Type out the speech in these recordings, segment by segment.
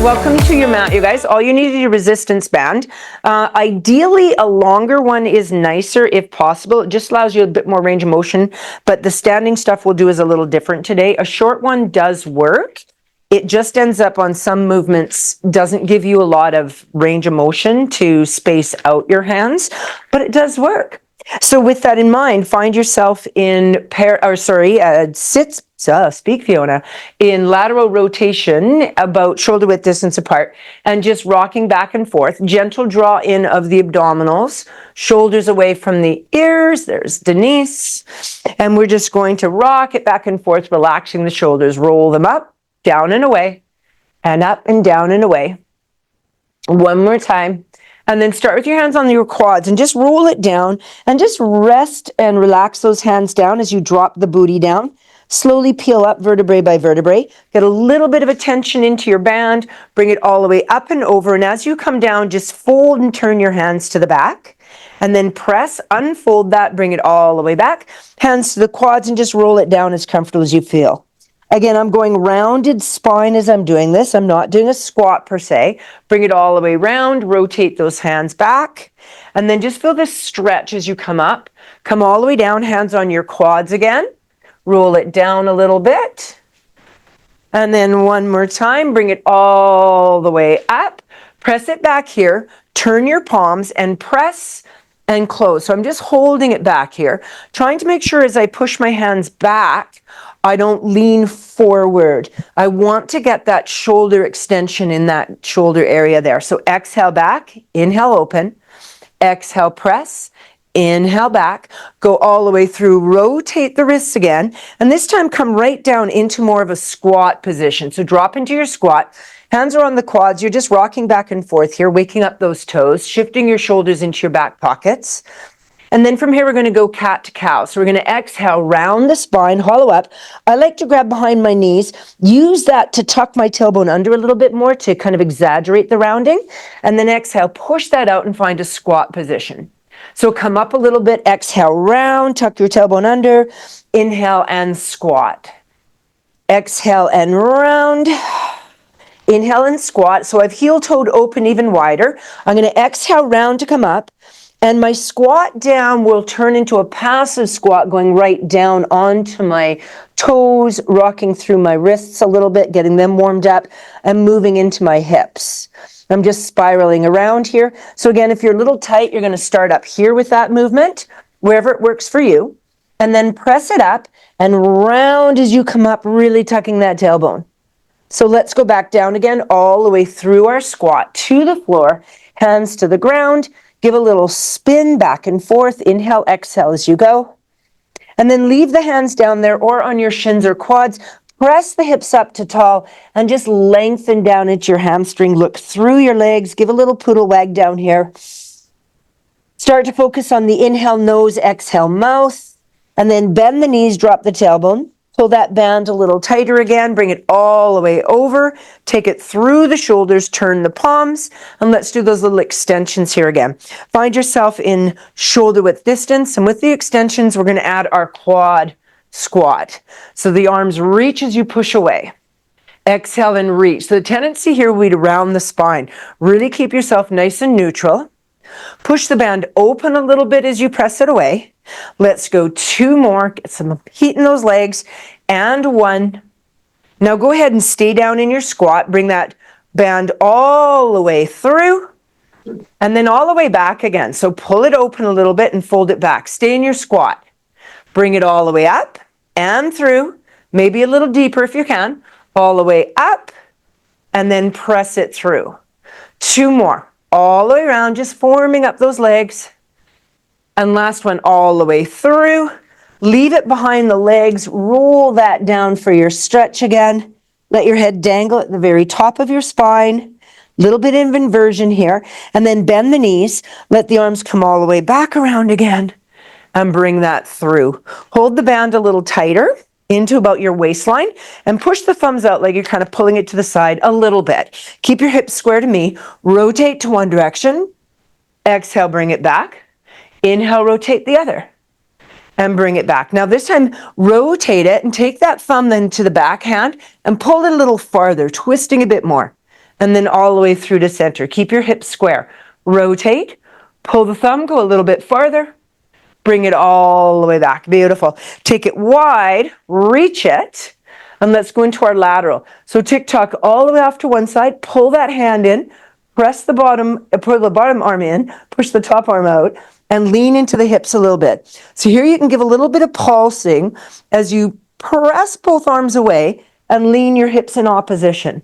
Welcome to your mat, you guys. All you need is your resistance band. Ideally, a longer one is nicer if possible. It just allows you a bit more range of motion, but the standing stuff we'll do is a little different today. A short one does work. It just ends up on some movements, doesn't give you a lot of range of motion to space out your hands, but it does work. So with that in mind, find yourself in speak Fiona, in lateral rotation about shoulder width distance apart and just rocking back and forth. Gentle draw in of the abdominals, shoulders away from the ears. There's Denise. And we're just going to rock it back and forth, relaxing the shoulders, roll them up, down and away, and up and down and away. One more time. And then start with your hands on your quads and just roll it down and just rest and relax those hands down as you drop the booty down. Slowly peel up vertebrae by vertebrae. Get a little bit of a tension into your band. Bring it all the way up and over. And as you come down, just fold and turn your hands to the back. And then press, unfold that, bring it all the way back. Hands to the quads and just roll it down as comfortable as you feel. Again, I'm going rounded spine as I'm doing this. I'm not doing a squat per se. Bring it all the way around, rotate those hands back, and then just feel this stretch as you come up. Come all the way down, hands on your quads again. Roll it down a little bit. And then one more time, bring it all the way up. Press it back here, turn your palms and press and close. So I'm just holding it back here, trying to make sure as I push my hands back, I don't lean forward. I want to get that shoulder extension in that shoulder area there. So exhale back, inhale open, exhale press, inhale back, go all the way through, rotate the wrists again, and this time come right down into more of a squat position. So drop into your squat, hands are on the quads, you're just rocking back and forth here, waking up those toes, shifting your shoulders into your back pockets. And then from here, we're going to go cat to cow. So we're going to exhale, round the spine, hollow up. I like to grab behind my knees, use that to tuck my tailbone under a little bit more to kind of exaggerate the rounding. And then exhale, push that out and find a squat position. So come up a little bit, exhale, round, tuck your tailbone under, inhale and squat. Exhale and round. Inhale and squat. So I've heel-toed open even wider. I'm going to exhale, round to come up. And my squat down will turn into a passive squat, going right down onto my toes, rocking through my wrists a little bit, getting them warmed up, and moving into my hips. I'm just spiraling around here. So again, if you're a little tight, you're going to start up here with that movement, wherever it works for you, and then press it up and round as you come up, really tucking that tailbone. So let's go back down again, all the way through our squat to the floor, hands to the ground. Give a little spin back and forth. Inhale, exhale as you go. And then leave the hands down there or on your shins or quads. Press the hips up to tall and just lengthen down into your hamstring. Look through your legs. Give a little poodle wag down here. Start to focus on the inhale nose, exhale mouth. And then bend the knees, drop the tailbone. Pull that band a little tighter again, bring it all the way over, take it through the shoulders, turn the palms, and let's do those little extensions here again. Find yourself in shoulder width distance, and with the extensions, we're going to add our quad squat. So the arms reach as you push away. Exhale and reach. So the tendency here will be to round the spine. Really keep yourself nice and neutral. Push the band open a little bit as you press it away. Let's go two more, get some heat in those legs, and one. Now go ahead and stay down in your squat. Bring that band all the way through, and then all the way back again. So pull it open a little bit and fold it back. Stay in your squat. Bring it all the way up and through, maybe a little deeper if you can, all the way up, and then press it through. Two more, all the way around, just forming up those legs. And last one, all the way through. Leave it behind the legs. Roll that down for your stretch again. Let your head dangle at the very top of your spine. Little bit of inversion here. And then bend the knees. Let the arms come all the way back around again. And bring that through. Hold the band a little tighter into about your waistline. And push the thumbs out like you're kind of pulling it to the side a little bit. Keep your hips square to me. Rotate to one direction. Exhale, bring it back. Inhale, rotate the other, and bring it back. Now this time, rotate it and take that thumb then to the back hand and pull it a little farther, twisting a bit more. and then all the way through to center. Keep your hips square. Rotate, pull the thumb, go a little bit farther, bring it all the way back. Beautiful. Take it wide, reach it, and let's go into our lateral. So tick-tock all the way off to one side, pull that hand in, press the bottom, pull the bottom arm in, push the top arm out, and lean into the hips a little bit. So here you can give a little bit of pulsing as you press both arms away and lean your hips in opposition.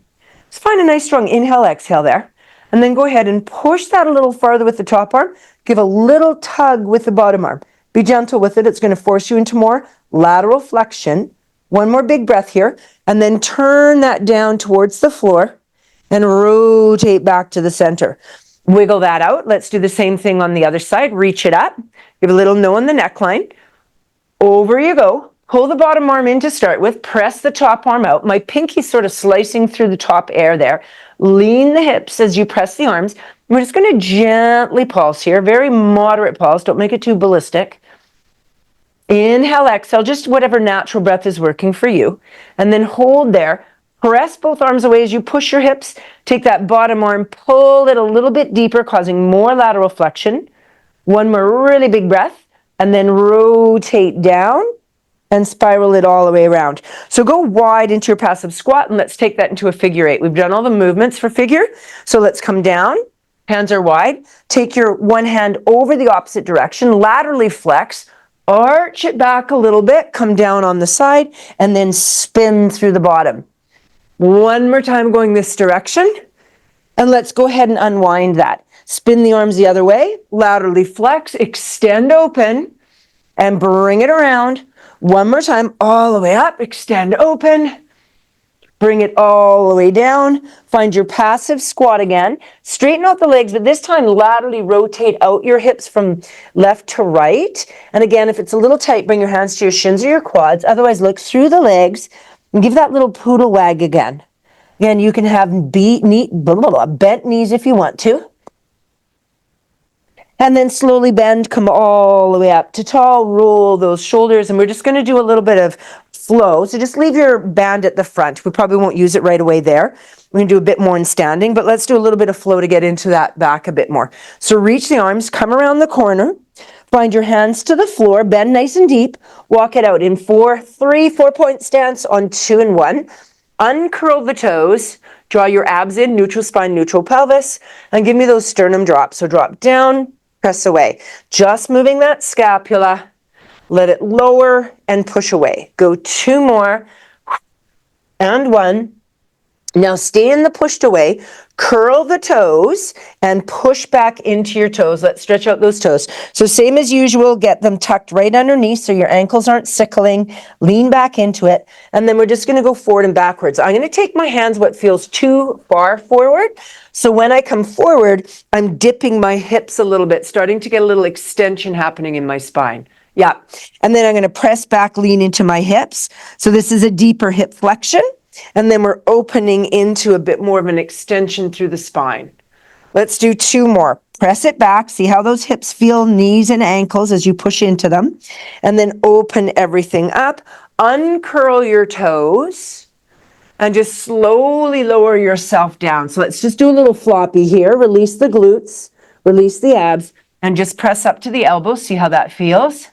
Just find a nice strong inhale, exhale there. And then go ahead and push that a little farther with the top arm. Give a little tug with the bottom arm. Be gentle with it. It's going to force you into more lateral flexion. One more big breath here. And then turn that down towards the floor and rotate back to the center. Wiggle that out. Let's do the same thing on the other side. Reach it up. Give a little no in the neckline. Over you go. Pull the bottom arm in to start with. Press the top arm out. My pinky's sort of slicing through the top air there. Lean the hips as you press the arms. We're just going to gently pulse here. Very moderate pulse. Don't make it too ballistic. Inhale, exhale, just whatever natural breath is working for you. And then hold there. Press both arms away as you push your hips. Take that bottom arm, pull it a little bit deeper, causing more lateral flexion. One more really big breath. And then rotate down and spiral it all the way around. So go wide into your passive squat, and let's take that into a figure eight. We've done all the movements for figure. So let's come down. Hands are wide. Take your one hand over the opposite direction, laterally flex. Arch it back a little bit, come down on the side, and then spin through the bottom. One more time going this direction, and let's go ahead and unwind that. Spin the arms the other way, laterally flex, extend open, and bring it around. One more time, all the way up, extend open. Bring it all the way down. Find your passive squat again. Straighten out the legs, but this time laterally rotate out your hips from left to right. And again, if it's a little tight, bring your hands to your shins or your quads. Otherwise, look through the legs and give that little poodle wag again. Again, you can have bent knees if you want to. And then slowly bend, come all the way up to tall, roll those shoulders. And we're just going to do a little bit of flow. So just leave your band at the front. We probably won't use it right away there. We're going to do a bit more in standing, but let's do a little bit of flow to get into that back a bit more. So reach the arms, come around the corner, find your hands to the floor, bend nice and deep, walk it out in 4-point stance on 2 and 1. Uncurl the toes, draw your abs in, neutral spine, neutral pelvis, and give me those sternum drops. So drop down, press away. Just moving that scapula. Let it lower and push away. Go 2 more and 1. Now stay in the pushed away. Curl the toes and push back into your toes. Let's stretch out those toes. So same as usual, get them tucked right underneath so your ankles aren't sickling. Lean back into it. And then we're just going to go forward and backwards. I'm going to take my hands what feels too far forward. So when I come forward, I'm dipping my hips a little bit, starting to get a little extension happening in my spine. Yeah. And then I'm going to press back, lean into my hips. So this is a deeper hip flexion. And then we're opening into a bit more of an extension through the spine. Let's do 2 more. Press it back. See how those hips feel, knees and ankles as you push into them. And then open everything up. Uncurl your toes. And just slowly lower yourself down. So let's just do a little floppy here. Release the glutes. Release the abs. And just press up to the elbows. See how that feels.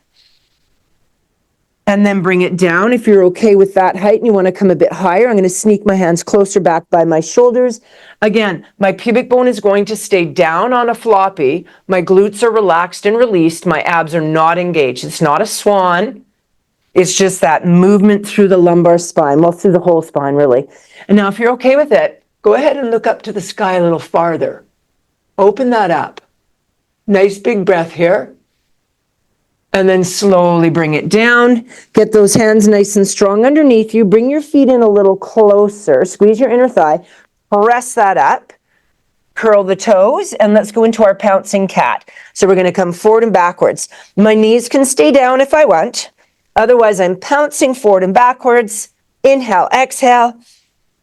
And then bring it down. If you're okay with that height and you want to come a bit higher, I'm going to sneak my hands closer back by my shoulders. Again, my pubic bone is going to stay down on a floppy. My glutes are relaxed and released. My abs are not engaged. It's not a swan. It's just that movement through the lumbar spine, well, through the whole spine, really. And now if you're okay with it, go ahead and look up to the sky a little farther. Open that up. Nice big breath here. And then slowly bring it down. Get those hands nice and strong underneath you. Bring your feet in a little closer. Squeeze your inner thigh. Press that up. Curl the toes. And let's go into our pouncing cat. So we're going to come forward and backwards. My knees can stay down if I want. Otherwise, I'm pouncing forward and backwards. Inhale, exhale.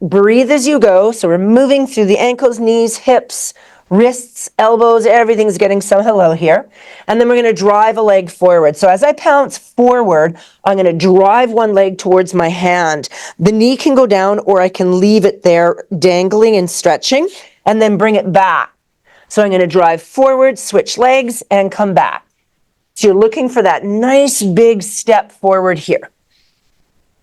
Breathe as you go. So we're moving through the ankles, knees, hips, wrists, elbows, everything's getting some hello here. And then we're going to drive a leg forward. So as I pounce forward, I'm going to drive one leg towards my hand. The knee can go down, or I can leave it there dangling and stretching, and then bring it back. So I'm going to drive forward, switch legs, and come back. So you're looking for that nice big step forward here.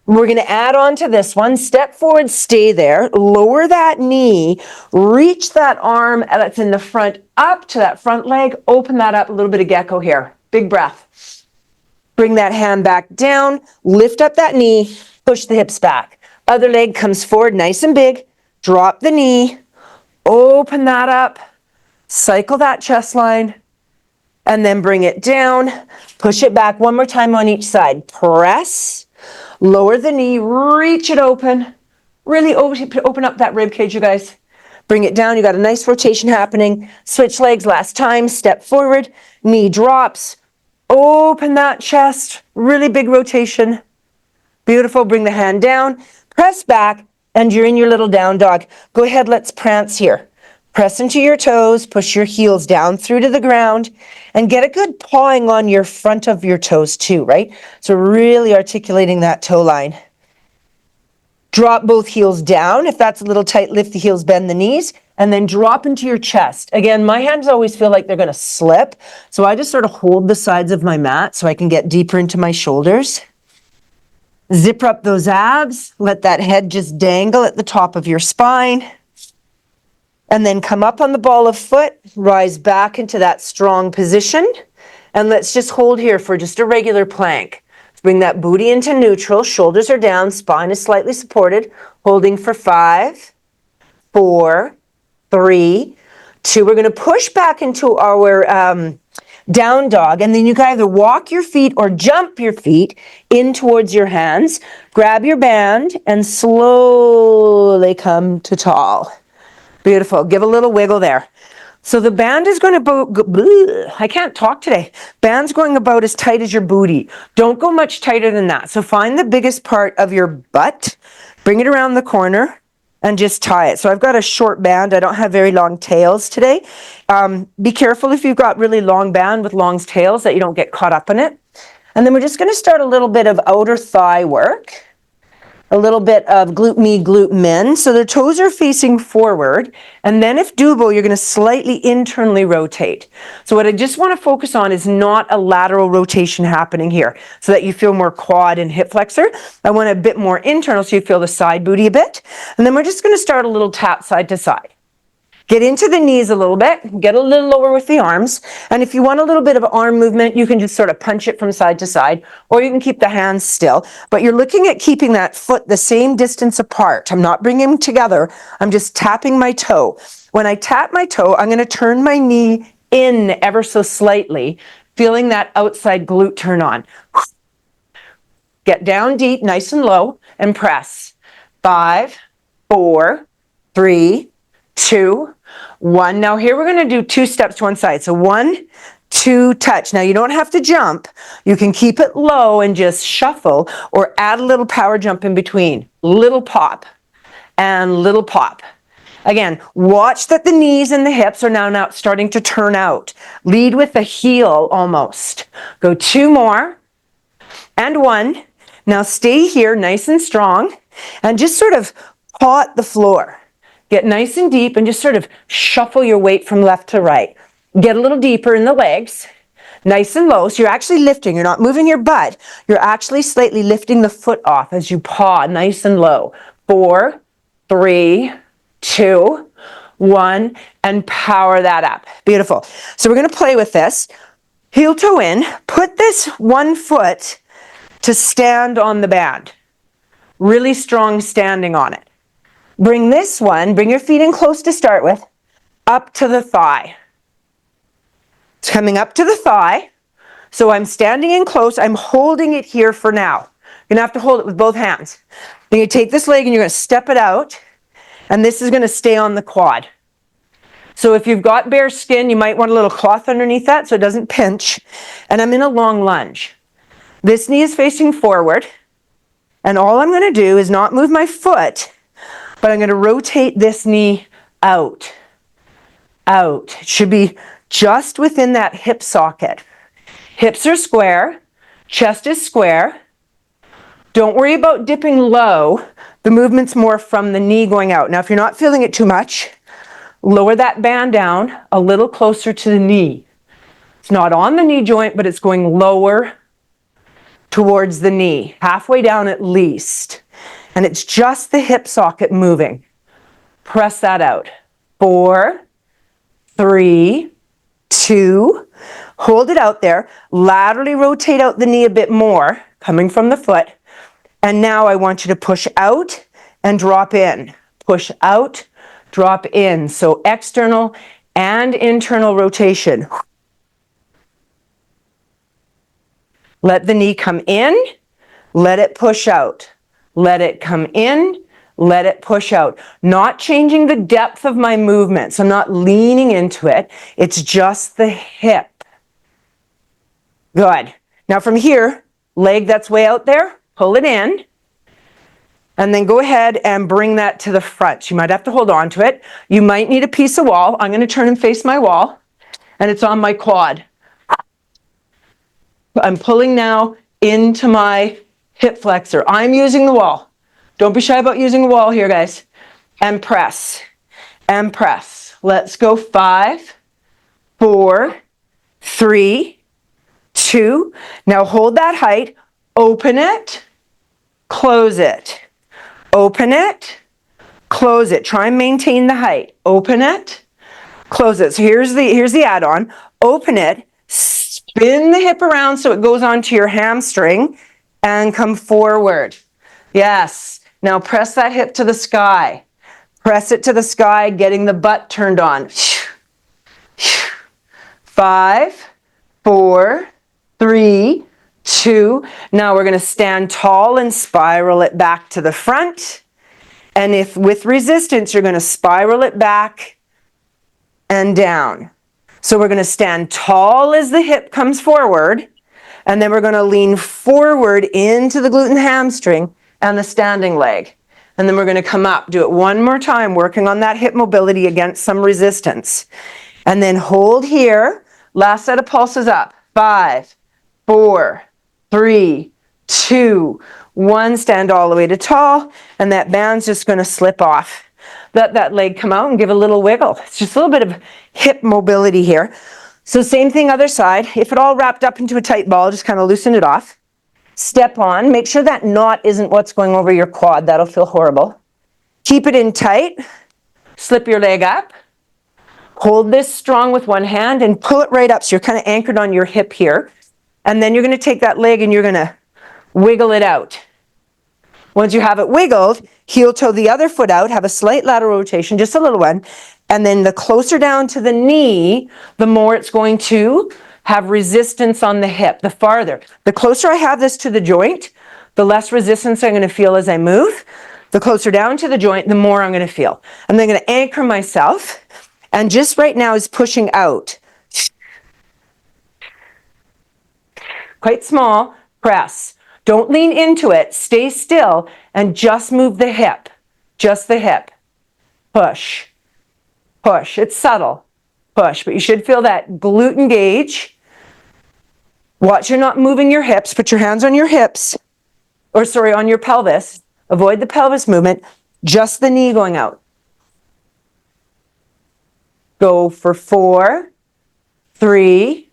We're going to add on to this one. Step forward, stay there. Lower that knee. Reach that arm that's in the front up to that front leg. Open that up. A little bit of gecko here. Big breath. Bring that hand back down. Lift up that knee. Push the hips back. Other leg comes forward nice and big. Drop the knee. Open that up. Cycle that chest line. And then bring it down. Push it back one more time on each side. Press. Lower the knee, reach it open. Really open up that rib cage, you guys. Bring it down. You got a nice rotation happening. Switch legs last time. Step forward. Knee drops. Open that chest. Really big rotation. Beautiful. Bring the hand down. Press back. And you're in your little down dog. Go ahead. Let's prance here. Press into your toes. Push your heels down through to the ground. And get a good pawing on your front of your toes too, right? So really articulating that toe line. Drop both heels down. If that's a little tight, lift the heels, bend the knees, and then drop into your chest. Again, my hands always feel like they're going to slip. So I just sort of hold the sides of my mat so I can get deeper into my shoulders. Zip up those abs. Let that head just dangle at the top of your spine. And then come up on the ball of foot, rise back into that strong position. And let's just hold here for just a regular plank. Bring that booty into neutral, shoulders are down, spine is slightly supported. Holding for 5, 4, 3, 2. We're going to push back into our down dog. And then you can either walk your feet or jump your feet in towards your hands. Grab your band and slowly come to tall. Beautiful. Give a little wiggle there. So the band is going to I can't talk today. Band's going about as tight as your booty. Don't go much tighter than that. So find the biggest part of your butt, bring it around the corner, and just tie it. So I've got a short band. I don't have very long tails today. Be careful if you've got really long band with long tails that you don't get caught up in it. And then we're just going to start a little bit of outer thigh work. A little bit of glute me, glute min. So their toes are facing forward. And then if doable, you're going to slightly internally rotate. So what I just want to focus on is not a lateral rotation happening here so that you feel more quad and hip flexor. I want a bit more internal so you feel the side booty a bit. And then we're just going to start a little tap side to side. Get into the knees a little bit, get a little lower with the arms. And if you want a little bit of arm movement, you can just sort of punch it from side to side, or you can keep the hands still. But you're looking at keeping that foot the same distance apart. I'm not bringing them together. I'm just tapping my toe. When I tap my toe, I'm going to turn my knee in ever so slightly, feeling that outside glute turn on. Get down deep, nice and low, and press. 5, 4, 3, 2, 1. Now here we're going to do 2 steps to one side. So 1, 2, touch. Now you don't have to jump. You can keep it low and just shuffle or add a little power jump in between. Little pop and little pop. Again, watch that the knees and the hips are now starting to turn out. Lead with the heel almost. Go 2 more and 1. Now stay here nice and strong and just sort of paw at the floor. Get nice and deep and just sort of shuffle your weight from left to right. Get a little deeper in the legs, nice and low. So you're actually lifting. You're not moving your butt. You're actually slightly lifting the foot off as you paw nice and low. 4, 3, 2, 1, and power that up. Beautiful. So we're going to play with this. Heel toe in. Put this one foot to stand on the band. Really strong standing on it. Bring this one, bring your feet in close to start with, up to the thigh. It's coming up to the thigh. So I'm standing in close. I'm holding it here for now. You're going to have to hold it with both hands. Then you take this leg and you're going to step it out. And this is going to stay on the quad. So if you've got bare skin, you might want a little cloth underneath that so it doesn't pinch. And I'm in a long lunge. This knee is facing forward. And all I'm going to do is not move my foot, but I'm going to rotate this knee out, out. It should be just within that hip socket. Hips are square, chest is square. Don't worry about dipping low. The movement's more from the knee going out. Now, if you're not feeling it too much, lower that band down a little closer to the knee. It's not on the knee joint, but it's going lower towards the knee, halfway down at least. And it's just the hip socket moving. Press that out. 4, 3, 2. Hold it out there. Laterally rotate out the knee a bit more, coming from the foot. And now I want you to push out and drop in. Push out, drop in. So external and internal rotation. Let the knee come in, let it push out. Let it come in, let it push out. Not changing the depth of my movement. So I'm not leaning into it. It's just the hip. Good. Now from here, leg that's way out there, pull it in. And then go ahead and bring that to the front. You might have to hold on to it. You might need a piece of wall. I'm going to turn and face my wall. And it's on my quad. I'm pulling now into my hip flexor. I'm using the wall. Don't be shy about using the wall here, guys. And press. And press. Let's go. 5, 4, 3, 2. Now hold that height. Open it. Close it. Open it. Close it. Try and maintain the height. Open it. Close it. So here's the add-on. Open it. Spin the hip around so it goes onto your hamstring and come forward. Yes. Now press that hip to the sky. Press it to the sky, getting the butt turned on. 5, 4, 3, 2. Now we're going to stand tall and spiral it back to the front. And if with resistance, you're going to spiral it back and down. So we're going to stand tall as the hip comes forward, and then we're going to lean forward into the glute and hamstring and the standing leg. And then we're going to come up. Do it one more time, working on that hip mobility against some resistance. And then hold here. Last set of pulses up. 5, 4, 3, 2, 1. Stand all the way to tall, and that band's just going to slip off. Let that leg come out and give a little wiggle. It's just a little bit of hip mobility here. So same thing other side. If it all wrapped up into a tight ball, just kind of loosen it off. Step on. Make sure that knot isn't what's going over your quad. That'll feel horrible. Keep it in tight. Slip your leg up. Hold this strong with one hand and pull it right up so you're kind of anchored on your hip here. And then you're going to take that leg and you're going to wiggle it out. Once you have it wiggled, heel toe the other foot out, have a slight lateral rotation, just a little one. And then the closer down to the knee, the more it's going to have resistance on the hip, the farther. The closer I have this to the joint, the less resistance I'm going to feel as I move. The closer down to the joint, the more I'm going to feel. I'm then going to anchor myself, and just right now is pushing out. Quite small, press. Don't lean into it, stay still, and just move the hip. Just the hip. Push. Push. It's subtle. Push. But you should feel that glute engage. Watch you're not moving your hips. Put your hands on your hips. Or sorry, on your pelvis. Avoid the pelvis movement. Just the knee going out. Go for 4, 3,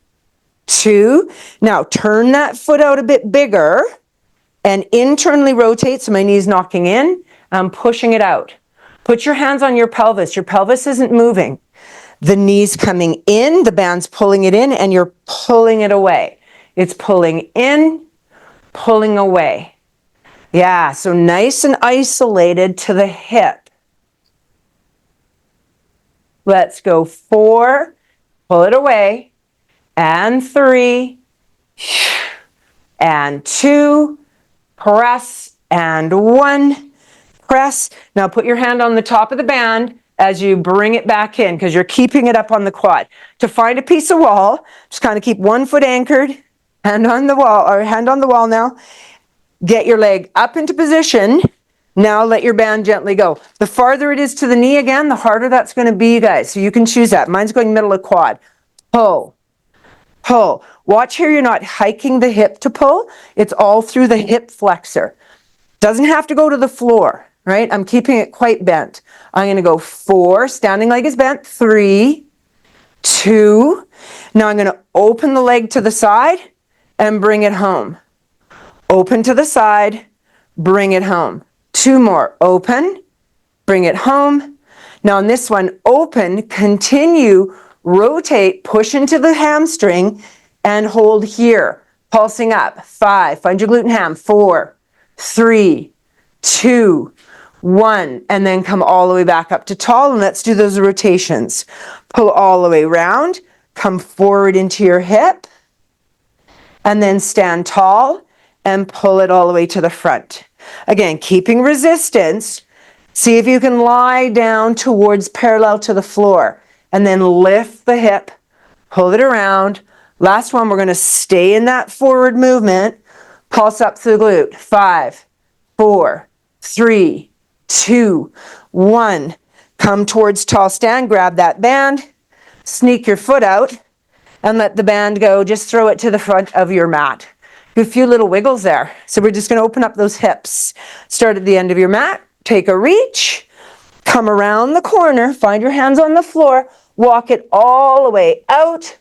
2. Now turn that foot out a bit bigger and internally rotate so my knee's knocking in. I'm pushing it out. Put your hands on your pelvis. Your pelvis isn't moving. The knee's coming in, the band's pulling it in, and you're pulling it away. It's pulling in, pulling away. Yeah, so nice and isolated to the hip. Let's go 4, pull it away, and 3, and 2, press, and 1, press. Now put your hand on the top of the band as you bring it back in, because you're keeping it up on the quad. To find a piece of wall, just kind of keep one foot anchored, hand on the wall, or hand on the wall now. Get your leg up into position, Now let your band gently go. The farther it is to the knee again, the harder that's going to be, you guys. So you can choose that. Mine's going middle of quad. Pull, pull. Watch here, you're not hiking the hip to pull. It's all through the hip flexor. Doesn't have to go to the floor, right? I'm keeping it quite bent. I'm going to go 4, standing leg is bent, 3, 2. Now I'm going to open the leg to the side and bring it home. Open to the side, bring it home. 2 more. Open, bring it home. Now on this one, open, continue, rotate, push into the hamstring, and hold here. Pulsing up. 5. Find your glute and ham. 4, 3, 2, 1. And then come all the way back up to tall, and let's do those rotations. Pull all the way around. Come forward into your hip. And then stand tall and pull it all the way to the front. Again, keeping resistance. See if you can lie down towards parallel to the floor. And then lift the hip, pull it around. Last one, we're going to stay in that forward movement. Pulse up through the glute. 5, 4, 3, 2, 1. Come towards tall stand, grab that band, sneak your foot out, and let the band go. Just throw it to the front of your mat. Do a few little wiggles there. So we're just going to open up those hips. Start at the end of your mat. Take a reach. Come around the corner. Find your hands on the floor. Walk it all the way out.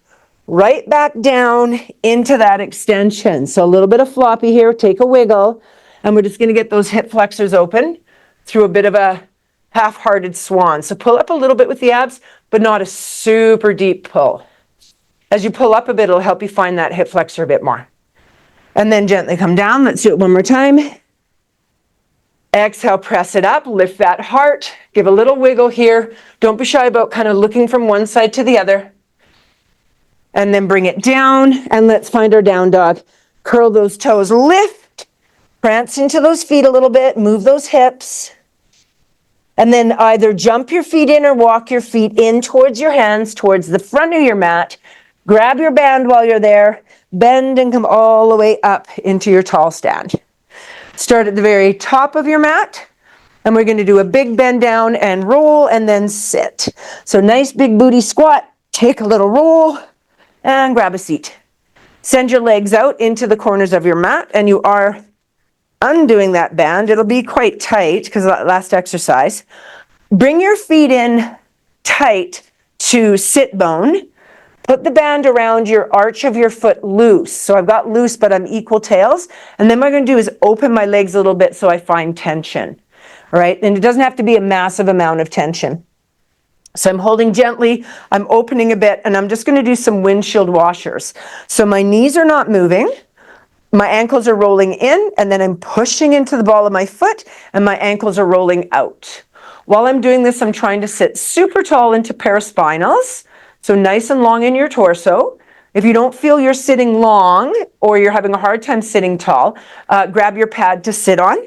Right back down into that extension. So a little bit of floppy here. Take a wiggle. And we're just going to get those hip flexors open through a bit of a half-hearted swan. So pull up a little bit with the abs, but not a super deep pull. As you pull up a bit, it'll help you find that hip flexor a bit more. And then gently come down. Let's do it one more time. Exhale, press it up, lift that heart, give a little wiggle here. Don't be shy about kind of looking from one side to the other. And then bring it down, and let's find our down dog. Curl those toes, lift, prance into those feet a little bit, move those hips. And then either jump your feet in or walk your feet in towards your hands, towards the front of your mat. Grab your band while you're there. Bend and come all the way up into your tall stand. Start at the very top of your mat. And we're going to do a big bend down and roll and then sit. So nice big booty squat. Take a little roll and grab a seat. Send your legs out into the corners of your mat. And you are undoing that band. It'll be quite tight because of that last exercise. Bring your feet in tight to sit bone. Put the band around your arch of your foot loose. So I've got loose, but I'm equal tails. And then what I'm going to do is open my legs a little bit so I find tension. All right? And it doesn't have to be a massive amount of tension. So I'm holding gently, I'm opening a bit, and I'm just going to do some windshield washers. So my knees are not moving. My ankles are rolling in, and then I'm pushing into the ball of my foot, and my ankles are rolling out. While I'm doing this, I'm trying to sit super tall into paraspinals. So nice and long in your torso. If you don't feel you're sitting long or you're having a hard time sitting tall, grab your pad to sit on.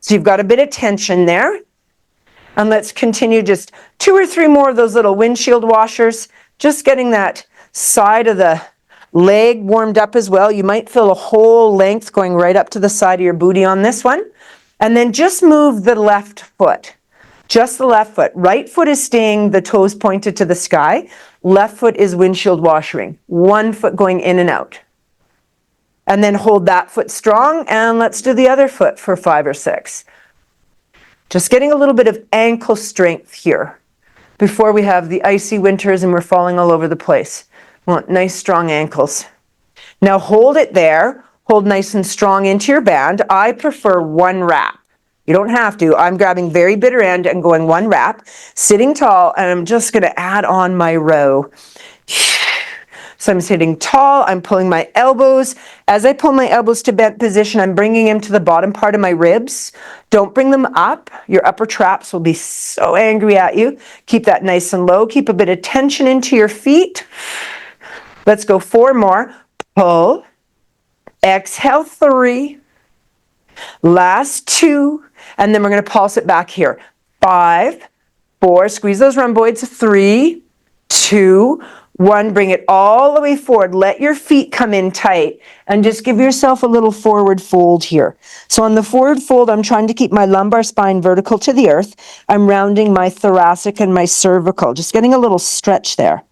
So you've got a bit of tension there. And let's continue just 2 or 3 more of those little windshield washers. Just getting that side of the leg warmed up as well. You might feel a whole length going right up to the side of your booty on this one. And then just move the left foot. Just the left foot. Right foot is staying the toes pointed to the sky. Left foot is windshield washering. One foot going in and out. And then hold that foot strong, and let's do the other foot for 5 or 6. Just getting a little bit of ankle strength here before we have the icy winters and we're falling all over the place. We want nice strong ankles. Now hold it there. Hold nice and strong into your band. I prefer 1 wrap. You don't have to. I'm grabbing very bitter end and going 1 wrap, sitting tall, and I'm just going to add on my row. So I'm sitting tall, I'm pulling my elbows. As I pull my elbows to bent position, I'm bringing them to the bottom part of my ribs. Don't bring them up. Your upper traps will be so angry at you. Keep that nice and low. Keep a bit of tension into your feet. Let's go 4 more. Pull. Exhale, 3. Last 2. And then we're going to pulse it back here. 5, 4. Squeeze those rhomboids. 3, 2, 1, bring it all the way forward. Let your feet come in tight and just give yourself a little forward fold here. So on the forward fold, I'm trying to keep my lumbar spine vertical to the earth. I'm rounding my thoracic and my cervical, just getting a little stretch there.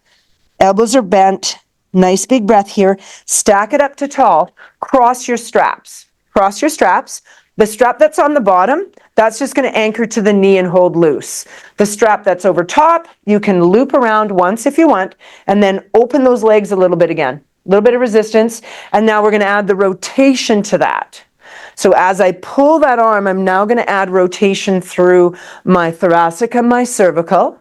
Elbows are bent. Nice big breath here. Stack it up to tall. Cross your straps. Cross your straps. The strap that's on the bottom, that's just going to anchor to the knee and hold loose. The strap that's over top, you can loop around once if you want, and then open those legs a little bit again. A little bit of resistance, and now we're going to add the rotation to that. So as I pull that arm, I'm now going to add rotation through my thoracic and my cervical.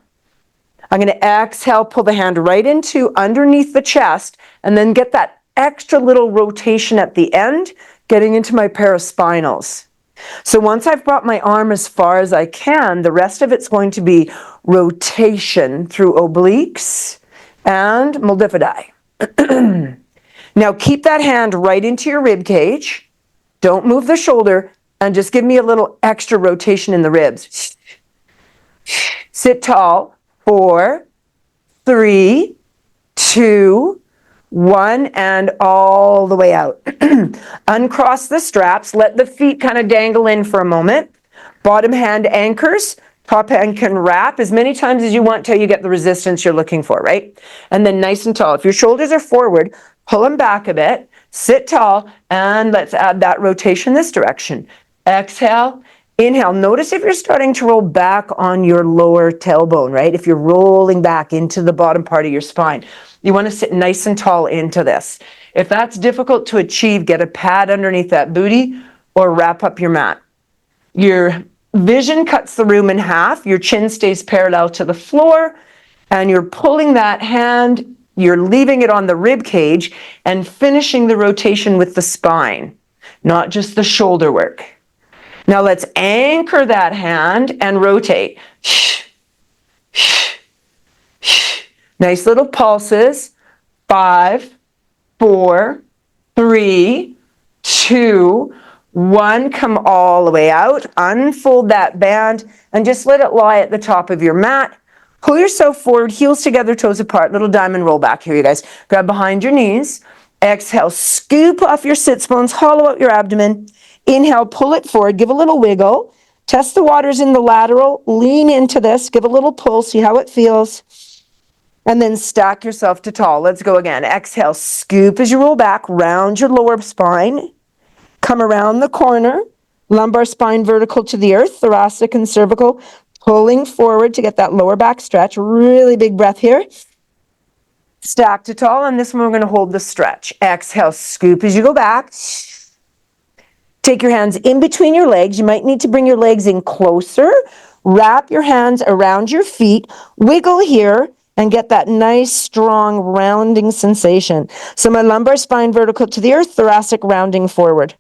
I'm going to exhale, pull the hand right into underneath the chest, and then get that extra little rotation at the end, getting into my paraspinals. So once I've brought my arm as far as I can, the rest of it's going to be rotation through obliques and multifidi. Now keep that hand right into your rib cage. Don't move the shoulder, and just give me a little extra rotation in the ribs. Sit tall. 4, 3, 2, 1, and all the way out. Uncross the straps. Let the feet kind of dangle in for a moment. Bottom hand anchors. Top hand can wrap as many times as you want till you get the resistance you're looking for, right? And then nice and tall. If your shoulders are forward, pull them back a bit. Sit tall, and let's add that rotation this direction. Exhale. Inhale. Notice if you're starting to roll back on your lower tailbone, right? If you're rolling back into the bottom part of your spine, you want to sit nice and tall into this. If that's difficult to achieve, get a pad underneath that booty or wrap up your mat. Your vision cuts the room in half. Your chin stays parallel to the floor, and you're pulling that hand, you're leaving it on the rib cage and finishing the rotation with the spine, not just the shoulder work. Now let's anchor that hand and rotate. Nice little pulses. 5, 4, 3, 2, 1. Come all the way out. Unfold that band and just let it lie at the top of your mat. Pull yourself forward, heels together, toes apart. Little diamond roll back here, you guys. Grab behind your knees. Exhale, scoop off your sits bones, hollow out your abdomen. Inhale, pull it forward, give a little wiggle. Test the waters in the lateral. Lean into this, give a little pull, see how it feels. And then stack yourself to tall. Let's go again. Exhale, scoop as you roll back, round your lower spine. Come around the corner, lumbar spine vertical to the earth, thoracic and cervical, pulling forward to get that lower back stretch. Really big breath here. Stack to tall, and this one we're going to hold the stretch. Exhale, scoop as you go back. Take your hands in between your legs. You might need to bring your legs in closer. Wrap your hands around your feet. Wiggle here and get that nice, strong, rounding sensation. So my lumbar spine vertical to the earth, thoracic rounding forward.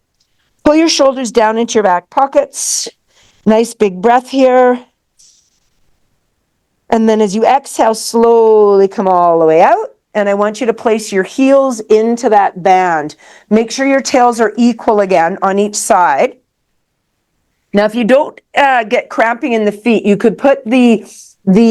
Pull your shoulders down into your back pockets. Nice big breath here. And then as you exhale, slowly come all the way out. And I want you to place your heels into that band. Make sure your tails are equal again on each side. Now, if you don't get cramping in the feet, you could put the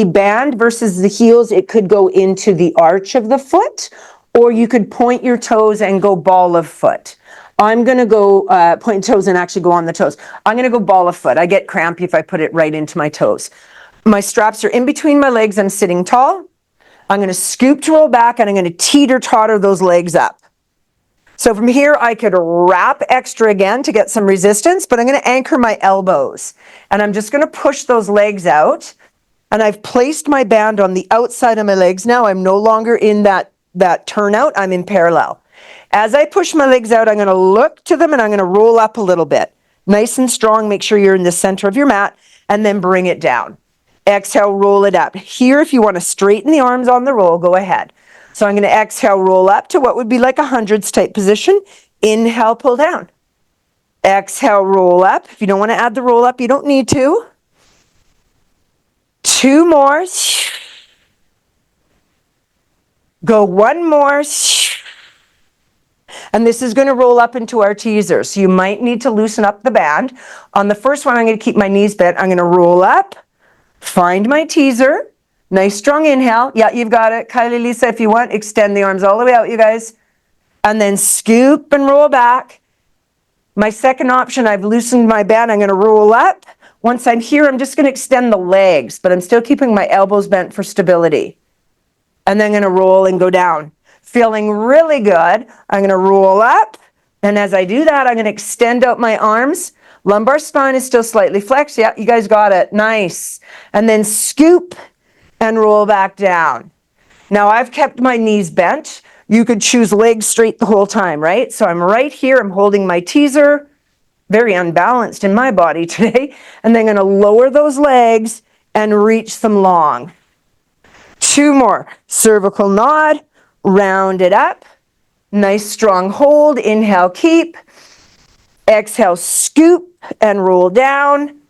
band versus the heels. It could go into the arch of the foot, or you could point your toes and go ball of foot. I'm going to go point toes and actually go on the toes. I'm going to go ball of foot. I get crampy if I put it right into my toes. My straps are in between my legs. I'm sitting tall. I'm going to scoop to roll back, and I'm going to teeter-totter those legs up. So from here, I could wrap extra again to get some resistance, but I'm going to anchor my elbows. And I'm just going to push those legs out. And I've placed my band on the outside of my legs now. I'm no longer in that turnout. I'm in parallel. As I push my legs out, I'm going to look to them, and I'm going to roll up a little bit. Nice and strong. Make sure you're in the center of your mat, and then bring it down. Exhale, roll it up. Here, if you want to straighten the arms on the roll, go ahead. So I'm going to exhale, roll up to what would be like a hundreds type position. Inhale, pull down. Exhale, roll up. If you don't want to add the roll up, you don't need to. 2 more. Go 1 more. And this is going to roll up into our teaser. So you might need to loosen up the band. On the first one, I'm going to keep my knees bent. I'm going to roll up. Find my teaser. Nice strong inhale. Yeah, you've got it. Kylie, Lisa, if you want, extend the arms all the way out, you guys. And then scoop and roll back. My second option, I've loosened my band. I'm going to roll up. Once I'm here, I'm just going to extend the legs, but I'm still keeping my elbows bent for stability. And then I'm going to roll and go down. Feeling really good. I'm going to roll up. And as I do that, I'm going to extend out my arms. Lumbar spine is still slightly flexed. Yeah, you guys got it. Nice. And then scoop and roll back down. Now I've kept my knees bent. You could choose legs straight the whole time, right? So I'm right here. I'm holding my teaser. Very unbalanced in my body today. And then I'm going to lower those legs and reach them long. 2 more. Cervical nod. Round it up. Nice strong hold. Inhale, keep. Exhale, scoop and roll down.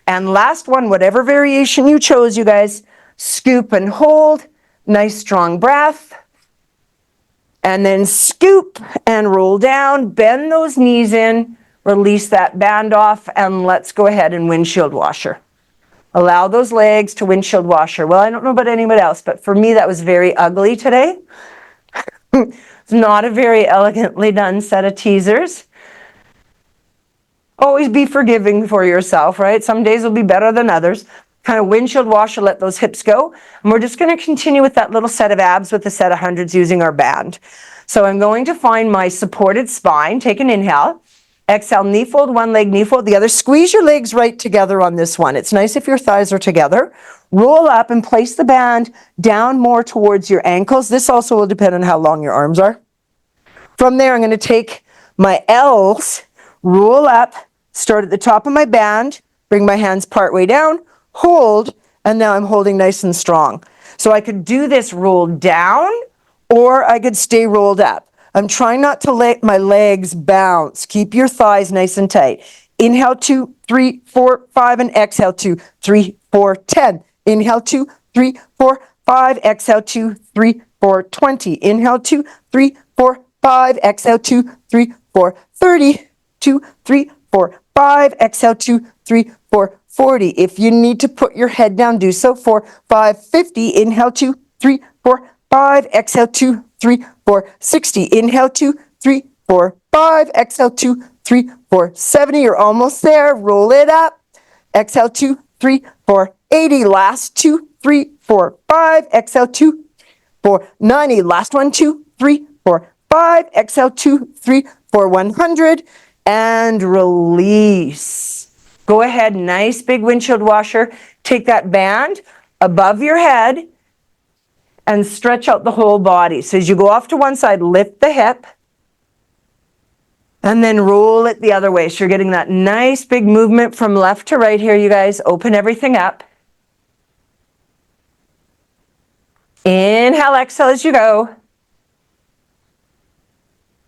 And last one, whatever variation you chose, you guys, scoop and hold. Nice strong breath. And then scoop and roll down. Bend those knees in. Release that band off. And let's go ahead and windshield washer. Allow those legs to windshield washer. Well, I don't know about anybody else, but for me that was very ugly today. It's not a very elegantly done set of teasers. Always be forgiving for yourself, right? Some days will be better than others. Kind of windshield washer, let those hips go. And we're just going to continue with that little set of abs with the set of hundreds using our band. So I'm going to find my supported spine. Take an inhale. Exhale, knee fold, one leg, knee fold the other. Squeeze your legs right together on this one. It's nice if your thighs are together. Roll up and place the band down more towards your ankles. This also will depend on how long your arms are. From there, I'm going to take my L's, roll up, start at the top of my band, bring my hands part way down, hold, and now I'm holding nice and strong. So I could do this rolled down, or I could stay rolled up. I'm trying not to let my legs bounce. Keep your thighs nice and tight. Inhale 2, 3, 4, 5, and exhale 2, 3, 4, 10. Inhale 2, 3, 4, 5. Exhale 2, 3, 4, 20. Inhale 2, 3, 4, 5. Exhale 2, 3, 4, 30. 2, 3, 4, 5. Exhale 2, 3, 4, 40. If you need to put your head down, do so. 4, 5, 50. Inhale 2, 3, 4, 5. Exhale 2, 3, 4, 60. Inhale 2, 3, 4, 5. Exhale 2, 3, 4, 70. You're almost there. Roll it up. Exhale 2, 3, 4, 80. Last 2, 3, 4, 5. Exhale 2, 4, 90. Last one, 2, 3, 4, 5. Exhale 2, 3, 4, 100. And release. Go ahead, nice big windshield washer. Take that band above your head and stretch out the whole body. So as you go off to one side, lift the hip and then roll it the other way. So you're getting that nice big movement from left to right here, you guys. Open everything up. Inhale, exhale as you go.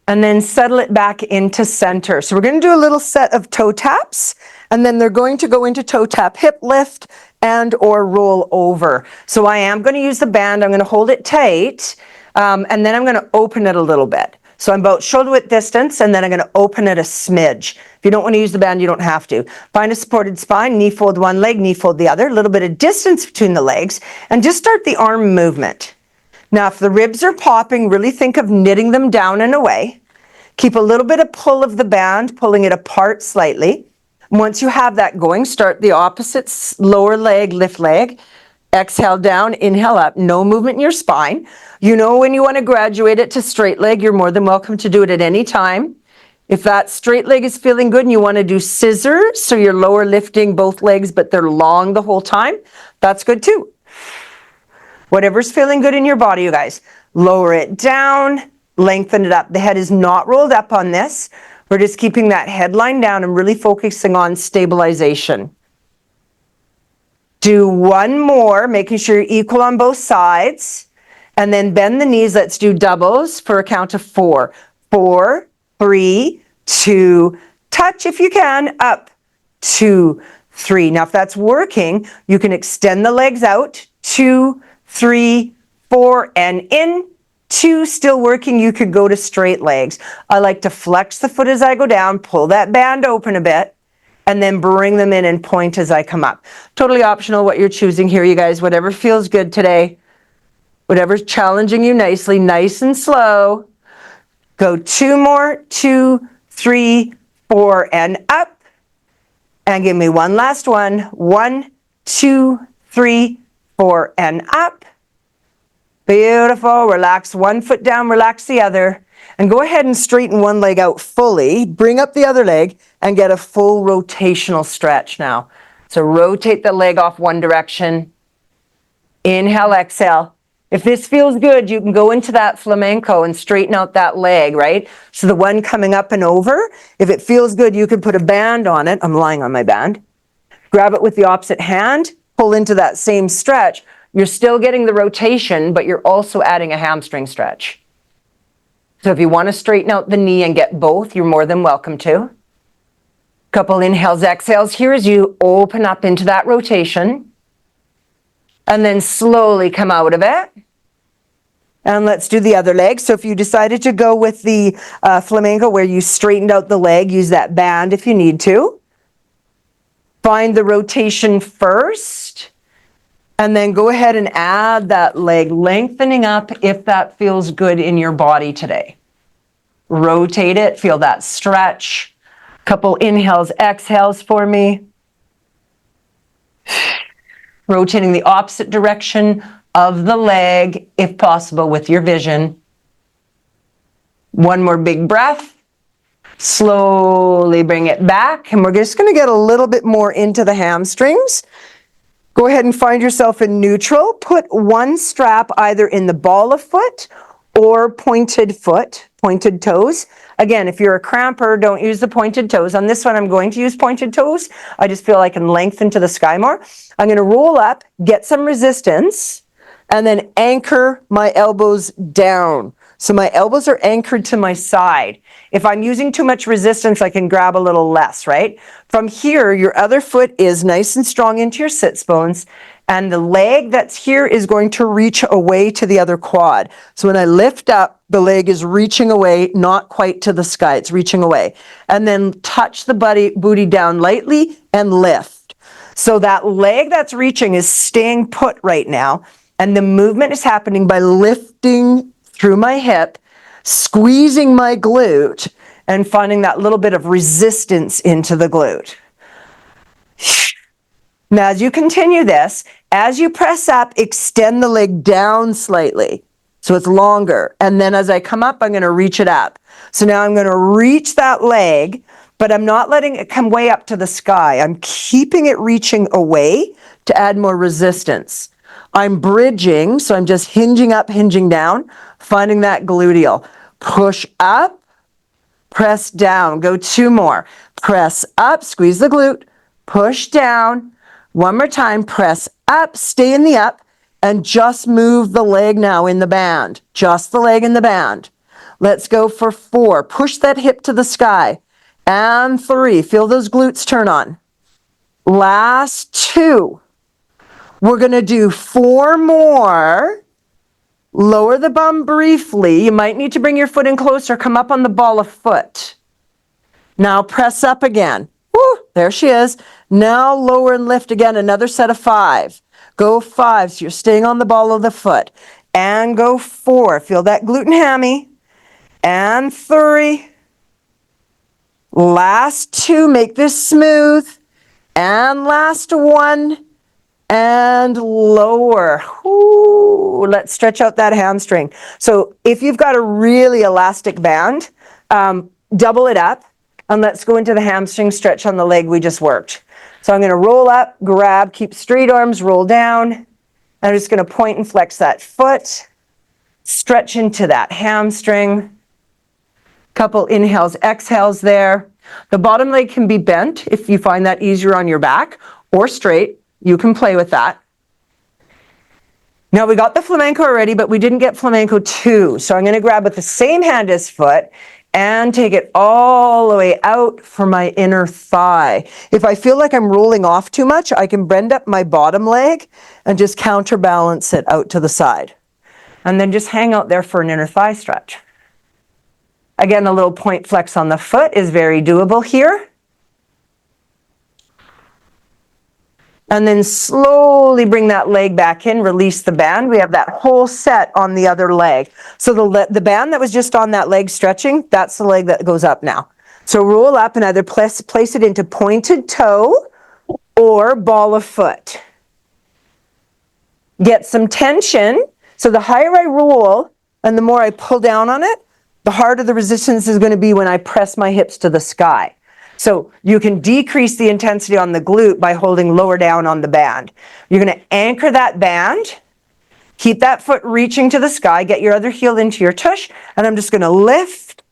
And then settle it back into center. So we're going to do a little set of toe taps, and then they're going to go into toe tap hip lift and or roll over. So I am going to use the band. I'm going to hold it tight, and then I'm going to open it a little bit. So I'm about shoulder width distance, and then I'm going to open it a smidge. If you don't want to use the band, you don't have to. Find a supported spine, knee fold one leg, knee fold the other, a little bit of distance between the legs, and just start the arm movement. Now, if the ribs are popping, really think of knitting them down and away. Keep a little bit of pull of the band, pulling it apart slightly. Once you have that going, start the opposite lower leg, lift leg. Exhale down, inhale up. No movement in your spine. You know when you want to graduate it to straight leg, you're more than welcome to do it at any time. If that straight leg is feeling good and you want to do scissors, so you're lower lifting both legs, but they're long the whole time, that's good too. Whatever's feeling good in your body, you guys. Lower it down, lengthen it up. The head is not rolled up on this. We're just keeping that head line down and really focusing on stabilization. Do one more, making sure you're equal on both sides. And then bend the knees. Let's do doubles for a count of 4. 4, 3, 2, touch if you can, up, 2, 3. Now if that's working, you can extend the legs out, 2, 3, 4, and in. 2, still working, you could go to straight legs. I like to flex the foot as I go down, pull that band open a bit, and then bring them in and point as I come up. Totally optional what you're choosing here, you guys. Whatever feels good today. Whatever's challenging you nicely, nice and slow. Go 2 more, 2, 3, 4, and up. And give me one last one. 1, 2, 3, 4, and up. Beautiful. Relax one foot down, relax the other. And go ahead and straighten one leg out fully. Bring up the other leg and get a full rotational stretch now. So rotate the leg off one direction. Inhale, exhale. If this feels good, you can go into that flamenco and straighten out that leg, right? So the one coming up and over, if it feels good, you can put a band on it. I'm lying on my band. Grab it with the opposite hand, pull into that same stretch. You're still getting the rotation, but you're also adding a hamstring stretch. So if you want to straighten out the knee and get both, you're more than welcome to. Couple inhales, exhales here as you open up into that rotation. And then slowly come out of it. And let's do the other leg. So if you decided to go with the flamenco where you straightened out the leg, use that band if you need to. Find the rotation first. And then go ahead and add that leg lengthening up if that feels good in your body today. Rotate it, feel that stretch. Couple inhales, exhales for me. Rotating the opposite direction of the leg, if possible, with your vision. One more big breath. Slowly bring it back. And we're just going to get a little bit more into the hamstrings. Go ahead and find yourself in neutral. Put one strap either in the ball of foot or pointed foot, pointed toes. Again, if you're a cramper, don't use the pointed toes. On this one, I'm going to use pointed toes. I just feel I can lengthen to the sky more. I'm going to roll up, get some resistance, and then anchor my elbows down. So my elbows are anchored to my side. If I'm using too much resistance, I can grab a little less, right? From here, your other foot is nice and strong into your sits bones, and the leg that's here is going to reach away to the other quad. So when I lift up, the leg is reaching away, not quite to the sky, it's reaching away. And then touch the booty down lightly and lift. So that leg that's reaching is staying put right now, and the movement is happening by lifting through my hip, squeezing my glute, and finding that little bit of resistance into the glute. Now, as you continue this, as you press up, extend the leg down slightly, so it's longer. And then as I come up, I'm going to reach it up. So now I'm going to reach that leg, but I'm not letting it come way up to the sky. I'm keeping it reaching away to add more resistance. I'm bridging, so I'm just hinging up, hinging down, finding that gluteal. Push up, press down. Go 2 more. Press up, squeeze the glute, push down. One more time, press up, stay in the up, and just move the leg now in the band. Just the leg in the band. Let's go for 4. Push that hip to the sky. And 3. Feel those glutes turn on. Last 2. We're going to do 4 more. Lower the bum briefly. You might need to bring your foot in closer. Come up on the ball of foot. Now press up again. Woo, there she is. Now lower and lift again. Another set of 5. Go 5. So you're staying on the ball of the foot. And go 4. Feel that glute and hammy. And 3. Last 2. Make this smooth. And last 1. And lower. Ooh, let's stretch out that hamstring. So if you've got a really elastic band, double it up, and let's go into the hamstring stretch on the leg we just worked. So I'm going to roll up, grab, keep straight arms, roll down. I'm just going to point and flex that foot, stretch into that hamstring. Couple inhales, exhales there. The bottom leg can be bent if you find that easier on your back, or straight. You can play with that. Now we got the flamenco already, but we didn't get flamenco 2. So I'm going to grab with the same hand as foot and take it all the way out for my inner thigh. If I feel like I'm rolling off too much, I can bend up my bottom leg and just counterbalance it out to the side. And then just hang out there for an inner thigh stretch. Again, a little point flex on the foot is very doable here. And then slowly bring that leg back in, release the band. We have that whole set on the other leg. So the band that was just on that leg stretching, that's the leg that goes up now. So roll up and either place it into pointed toe or ball of foot. Get some tension. So the higher I roll and the more I pull down on it, the harder the resistance is going to be when I press my hips to the sky. So you can decrease the intensity on the glute by holding lower down on the band. You're going to anchor that band, keep that foot reaching to the sky, get your other heel into your tush, and I'm just going to lift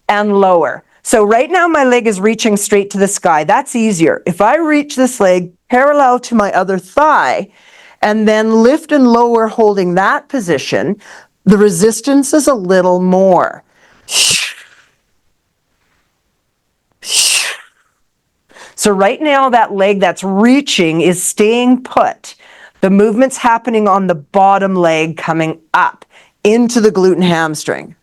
and lower. So right now my leg is reaching straight to the sky. That's easier. If I reach this leg parallel to my other thigh and then lift and lower holding that position, the resistance is a little more. So right now that leg that's reaching is staying put. The movement's happening on the bottom leg coming up into the glute and hamstring.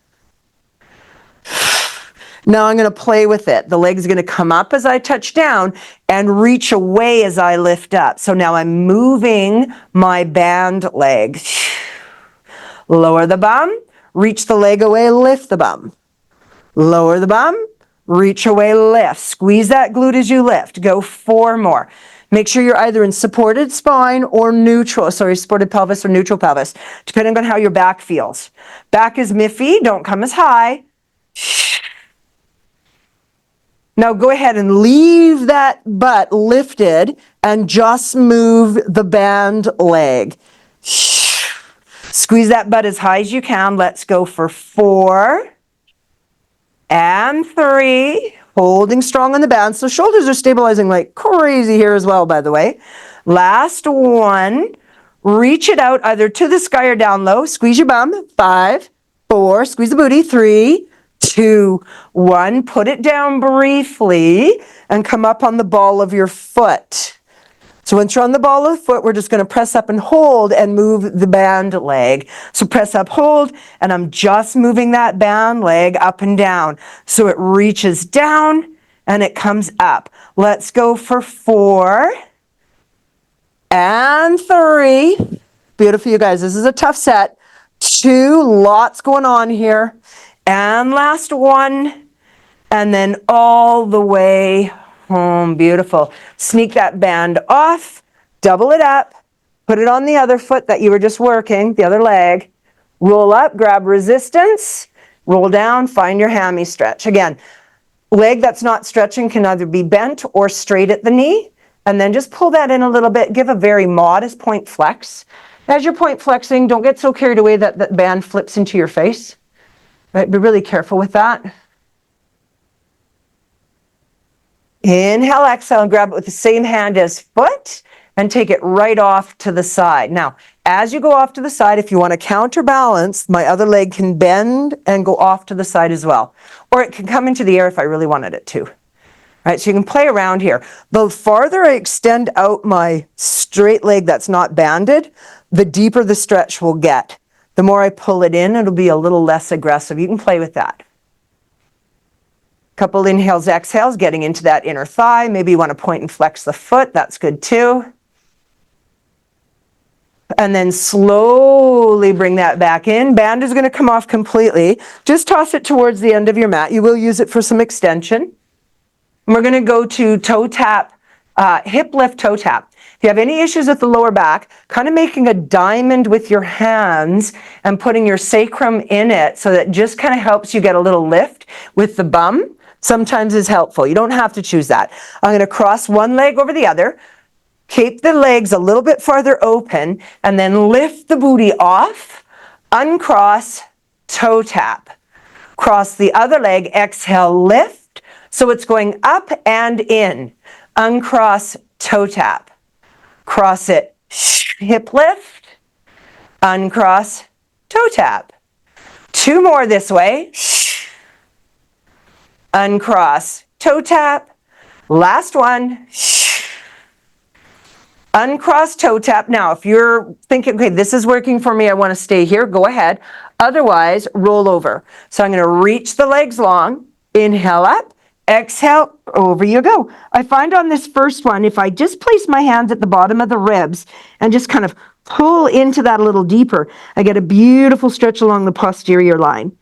Now I'm going to play with it. The leg's going to come up as I touch down and reach away as I lift up. So now I'm moving my band leg. Lower the bum, reach the leg away, lift the bum. Lower the bum, reach away, lift. Squeeze that glute as you lift. Go 4 more. Make sure you're either in supported spine or supported pelvis or neutral pelvis, depending on how your back feels. Back is miffy, don't come as high. Now go ahead and leave that butt lifted and just move the band leg. Squeeze that butt as high as you can. Let's go for 4 and 3. Holding strong on the band. So shoulders are stabilizing like crazy here as well, by the way. Last one. Reach it out either to the sky or down low. Squeeze your bum. 5, 4. Squeeze the booty. 3, 2, 1. Put it down briefly and come up on the ball of your foot. So once you're on the ball of the foot, we're just going to press up and hold and move the band leg. So press up, hold, and I'm just moving that band leg up and down. So it reaches down and it comes up. Let's go for 4 and 3. Beautiful, you guys. This is a tough set. 2, lots going on here. And last one. And then all the way home. Beautiful. Sneak that band off, double it up, put it on the other foot that you were just working, the other leg. Roll up, grab resistance, roll down, find your hammy stretch. Again, leg that's not stretching can either be bent or straight at the knee, and then just pull that in a little bit. Give a very modest point flex. As you're point flexing, don't get so carried away that that band flips into your face. Right? Be really careful with that. Inhale, exhale, and grab it with the same hand as foot and take it right off to the side. Now, as you go off to the side, if you want to counterbalance, my other leg can bend and go off to the side as well. Or it can come into the air if I really wanted it to. All right, so you can play around here. The farther I extend out my straight leg that's not banded, the deeper the stretch will get. The more I pull it in, it'll be a little less aggressive. You can play with that. Couple inhales, exhales, getting into that inner thigh. Maybe you want to point and flex the foot. That's good too. And then slowly bring that back in. Band is going to come off completely. Just toss it towards the end of your mat. You will use it for some extension. And we're going to go to toe tap, hip lift toe tap. If you have any issues with the lower back, kind of making a diamond with your hands and putting your sacrum in it so that just kind of helps you get a little lift with the bum. Sometimes is helpful. You don't have to choose that. I'm going to cross one leg over the other, keep the legs a little bit farther open, and then lift the booty off, uncross, toe tap. Cross the other leg, exhale, lift. So it's going up and in. Uncross, toe tap. Cross it, hip lift, uncross, toe tap. 2 more this way. Uncross, toe tap. Last one. Uncross, toe tap. Now, if you're thinking, okay, this is working for me, I want to stay here, go ahead. Otherwise, roll over. So I'm going to reach the legs long, inhale up, Exhale, over you go. I find on this first one, if I just place my hands at the bottom of the ribs and just kind of pull into that a little deeper, I get a beautiful stretch along the posterior line.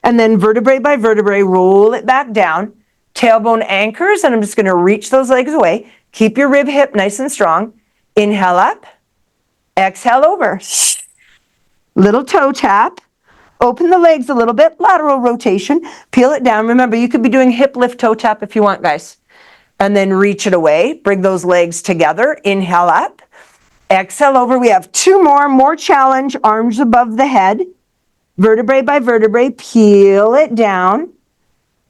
And then vertebrae by vertebrae, roll it back down. Tailbone anchors, and I'm just going to reach those legs away. Keep your rib hip nice and strong. Inhale up. Exhale over. Little toe tap. Open the legs a little bit. Lateral rotation. Peel it down. Remember, you could be doing hip lift toe tap if you want, guys. And then reach it away. Bring those legs together. Inhale up. Exhale over. We have two more challenge. Arms above the head. Vertebrae by vertebrae. Peel it down.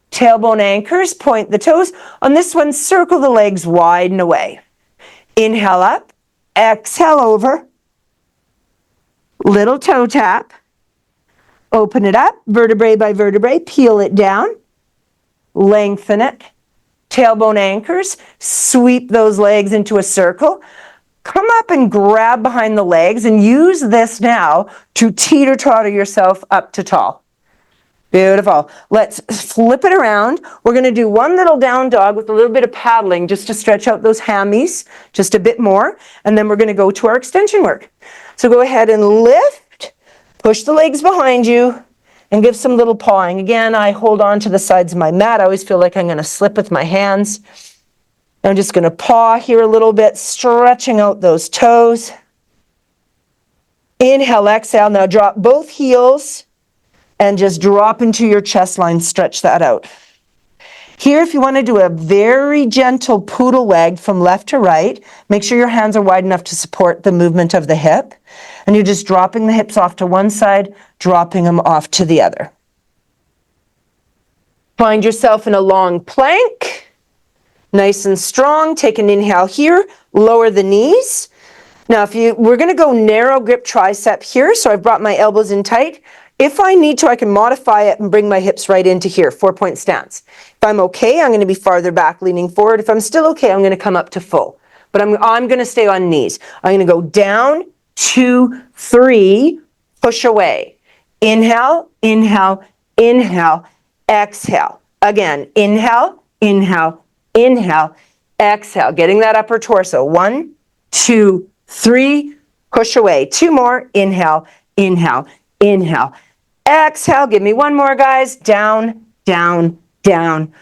Tailbone anchors. Point the toes. On this one, circle the legs wide and away. Inhale up. Exhale over. Little toe tap. Open it up, vertebrae by vertebrae, peel it down, lengthen it, tailbone anchors, sweep those legs into a circle, come up and grab behind the legs and use this now to teeter-totter yourself up to tall. Beautiful. Let's flip it around. We're going to do one little down dog with a little bit of paddling just to stretch out those hammies just a bit more, and then we're going to go to our extension work. So go ahead and lift. Push the legs behind you and give some little pawing. Again, I hold on to the sides of my mat. I always feel like I'm going to slip with my hands. I'm just going to paw here a little bit, stretching out those toes. Inhale, exhale. Now drop both heels and just drop into your chest line. Stretch that out. Here, if you want to do a very gentle poodle wag from left to right, make sure your hands are wide enough to support the movement of the hip. And you're just dropping the hips off to one side, dropping them off to the other. Find yourself in a long plank, nice and strong. Take an inhale here, lower the knees. Now, we're going to go narrow grip tricep here, so I've brought my elbows in tight. If I need to, I can modify it and bring my hips right into here, 4-point stance. If I'm okay, I'm going to be farther back, leaning forward. If I'm still okay, I'm going to come up to full. But I'm going to stay on knees. I'm going to go down, 2, 3, push away. Inhale, inhale, inhale, exhale. Again, inhale, inhale, inhale, exhale. Getting that upper torso. 1, 2, 3, push away. 2 more. Inhale, inhale, inhale. Exhale. Give me one more, guys. Down, down, down.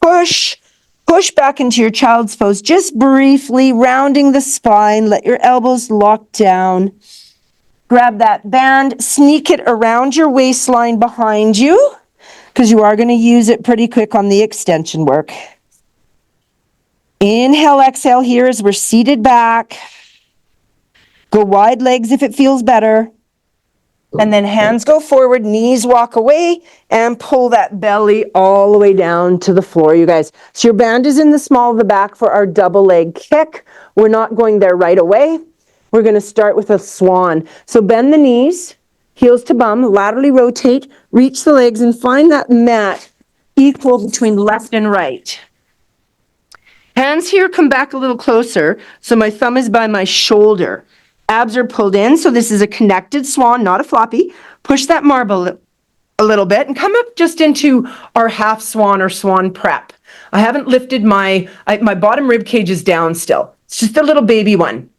Push. Push back into your child's pose, just briefly rounding the spine. Let your elbows lock down. Grab that band, sneak it around your waistline behind you, because you are going to use it pretty quick on the extension work. Inhale, exhale here as we're seated back. Go wide legs if it feels better. And then hands go forward, knees walk away, and pull that belly all the way down to the floor, you guys. So your band is in the small of the back for our double leg kick. We're not going there right away. We're going to start with a swan. So bend the knees, heels to bum, laterally rotate, reach the legs, and find that mat equal between left and right. Hands here come back a little closer, so my thumb is by my shoulder. Abs are pulled in, so this is a connected swan, not a floppy. Push that marble a little bit and come up just into our half swan or swan prep. I haven't lifted my bottom rib cage is down still. It's just a little baby one.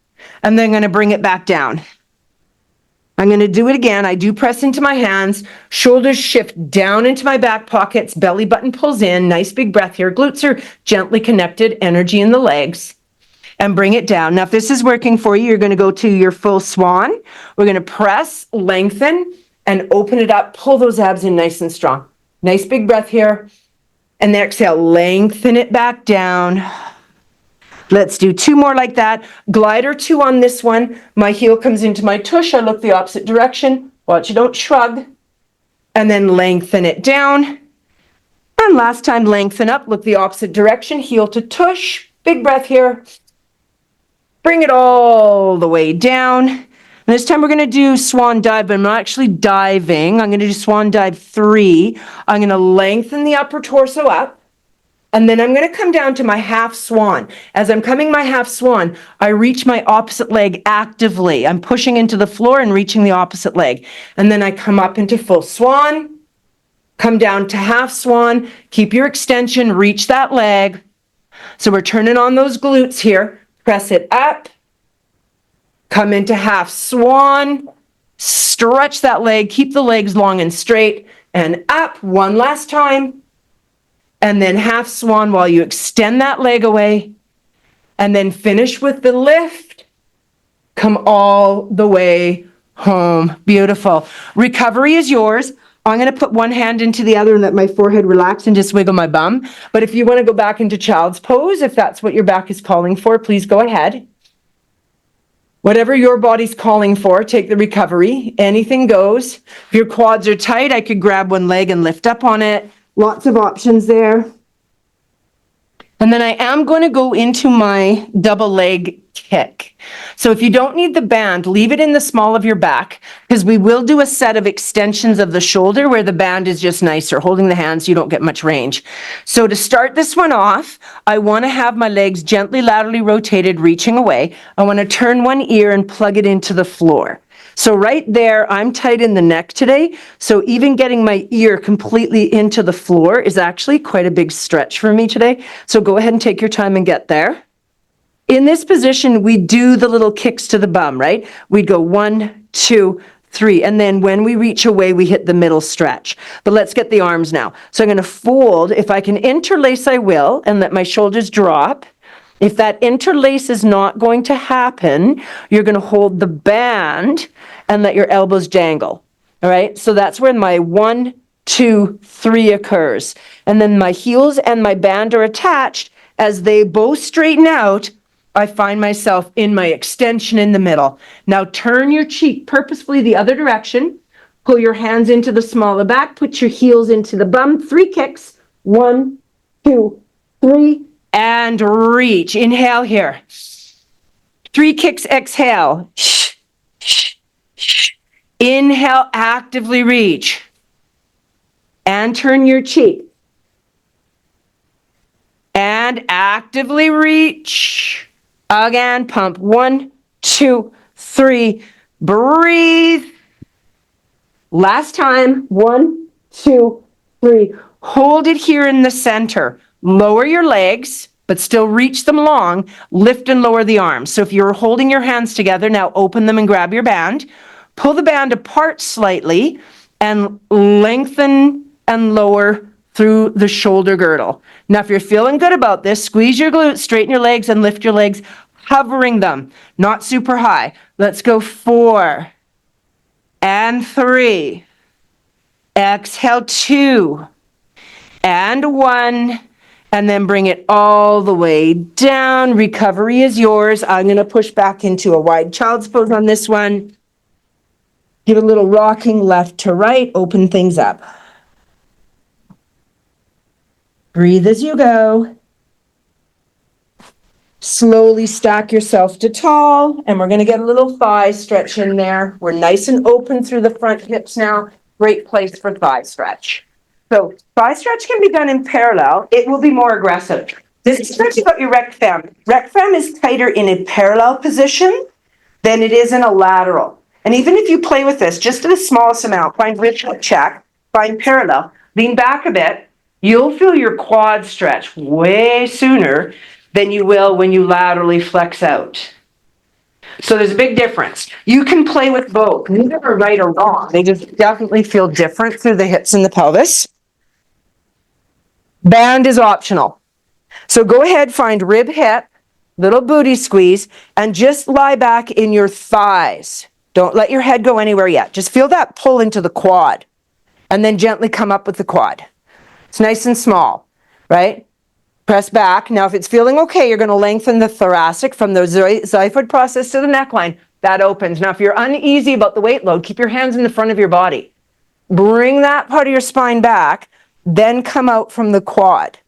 And then I'm going to bring it back down. I'm going to do it again. I do press into my hands, shoulders shift down into my back pockets, belly button pulls in, nice big breath here. Glutes are gently connected, energy in the legs. And bring it down. Now, if this is working for you, you're going to go to your full swan. We're going to press, lengthen, and open it up. Pull those abs in nice and strong. Nice big breath here. And then exhale, lengthen it back down. Let's do 2 more like that. Glider 2 on this one. My heel comes into my tush. I look the opposite direction. Watch you don't shrug. And then lengthen it down. And last time, lengthen up. Look the opposite direction. Heel to tush. Big breath here. Bring it all the way down. And this time we're going to do swan dive, but I'm not actually diving. I'm going to do swan dive 3. I'm going to lengthen the upper torso up. And then I'm going to come down to my half swan. As I'm coming my half swan, I reach my opposite leg actively. I'm pushing into the floor and reaching the opposite leg. And then I come up into full swan. Come down to half swan. Keep your extension, reach that leg. So we're turning on those glutes here. Press it up. Come into half swan. Stretch that leg. Keep the legs long and straight. And up one last time. And then half swan while you extend that leg away. And then finish with the lift. Come all the way home. Beautiful. Recovery is yours. I'm going to put one hand into the other and let my forehead relax and just wiggle my bum. But if you want to go back into child's pose, if that's what your back is calling for, please go ahead. Whatever your body's calling for, take the recovery. Anything goes. If your quads are tight, I could grab one leg and lift up on it. Lots of options there. And then I am going to go into my double leg kick. So if you don't need the band, leave it in the small of your back, because we will do a set of extensions of the shoulder where the band is just nicer. Holding the hands, you don't get much range. So to start this one off, I want to have my legs gently laterally rotated, reaching away. I want to turn one ear and plug it into the floor. So right there, I'm tight in the neck today. So even getting my ear completely into the floor is actually quite a big stretch for me today. So go ahead and take your time and get there. In this position, we do the little kicks to the bum, right? We'd go 1, 2, 3. And then when we reach away, we hit the middle stretch. But let's get the arms now. So I'm going to fold. If I can interlace, I will, and let my shoulders drop. If that interlace is not going to happen, you're going to hold the band and let your elbows dangle. All right? So that's where my 1, 2, 3 occurs. And then my heels and my band are attached. As they both straighten out, I find myself in my extension in the middle. Now turn your cheek purposefully the other direction. Pull your hands into the small of the back. Put your heels into the bum. 3 kicks. 1, 2, 3. And reach. Inhale here. 3 kicks, exhale. Inhale, actively reach. And turn your cheek. And actively reach. Again, pump. 1, 2, 3. Breathe. Last time. 1, 2, 3. Hold it here in the center. Lower your legs, but still reach them long. Lift and lower the arms. So if you're holding your hands together, now open them and grab your band. Pull the band apart slightly and lengthen and lower through the shoulder girdle. Now, if you're feeling good about this, squeeze your glutes, straighten your legs, and lift your legs, hovering them, not super high. Let's go 4 and 3. Exhale, 2 and 1. And then bring it all the way down. Recovery is yours. I'm going to push back into a wide child's pose on this one. Give a little rocking left to right. Open things up. Breathe as you go. Slowly stack yourself to tall. And we're going to get a little thigh stretch in there. We're nice and open through the front hips now. Great place for thigh stretch. So thigh stretch can be done in parallel. It will be more aggressive. This stretch about your rectum. Rectum is tighter in a parallel position than it is in a lateral. And even if you play with this, just to the smallest amount, find rib check, find parallel, lean back a bit, you'll feel your quad stretch way sooner than you will when you laterally flex out. So there's a big difference. You can play with both. Neither are right or wrong. They just definitely feel different through the hips and the pelvis. Band is optional. So go ahead, find rib hip, little booty squeeze, and just lie back in your thighs. Don't let your head go anywhere yet. Just feel that pull into the quad, and then gently come up with the quad. It's nice and small, right? Press back. Now, if it's feeling okay, you're going to lengthen the thoracic from the xiphoid process to the neckline. That opens. Now, if you're uneasy about the weight load, keep your hands in the front of your body. Bring that part of your spine back, then come out from the quad.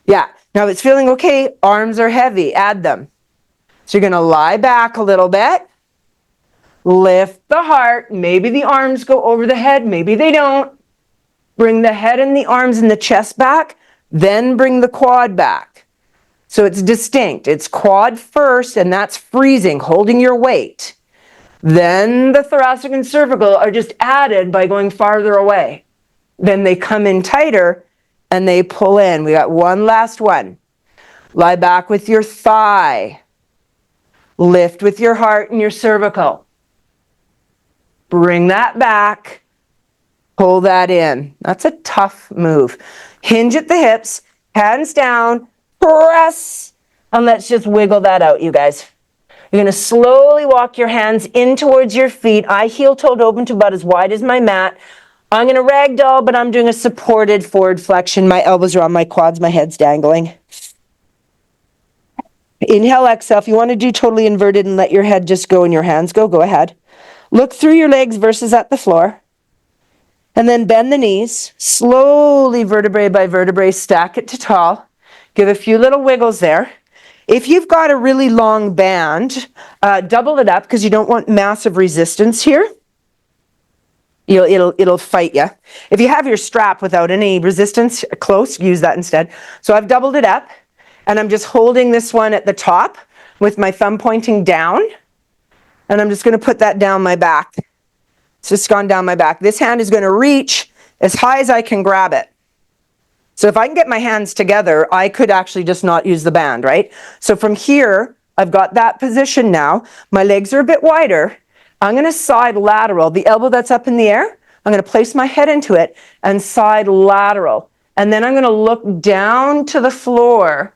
Yeah. Now, if it's feeling okay, arms are heavy. Add them. So you're going to lie back a little bit. Lift the heart. Maybe the arms go over the head. Maybe they don't. Bring the head and the arms and the chest back. Then bring the quad back. So it's distinct. It's quad first, and that's freezing, holding your weight. Then the thoracic and cervical are just added by going farther away. Then they come in tighter and they pull in. We got one last one. Lie back with your thigh. Lift with your heart and your cervical. Bring that back. Pull that in. That's a tough move. Hinge at the hips, hands down, press, and let's just wiggle that out, you guys. You're going to slowly walk your hands in towards your feet. I heel-toed open to about as wide as my mat. I'm going to ragdoll, but I'm doing a supported forward flexion. My elbows are on my quads, my head's dangling. Inhale, exhale. If you want to do totally inverted and let your head just go and your hands go, go ahead. Look through your legs versus at the floor. And then bend the knees. Slowly, vertebrae by vertebrae, stack it to tall. Give a few little wiggles there. If you've got a really long band, double it up because you don't want massive resistance here. It'll fight you. If you have your strap without any resistance close, use that instead. So I've doubled it up, and I'm just holding this one at the top with my thumb pointing down, and I'm just going to put that down my back. It's just gone down my back. This hand is going to reach as high as I can grab it. So if I can get my hands together, I could actually just not use the band, right? So from here, I've got that position now. My legs are a bit wider. I'm going to side lateral. The elbow that's up in the air, I'm going to place my head into it and side lateral. And then I'm going to look down to the floor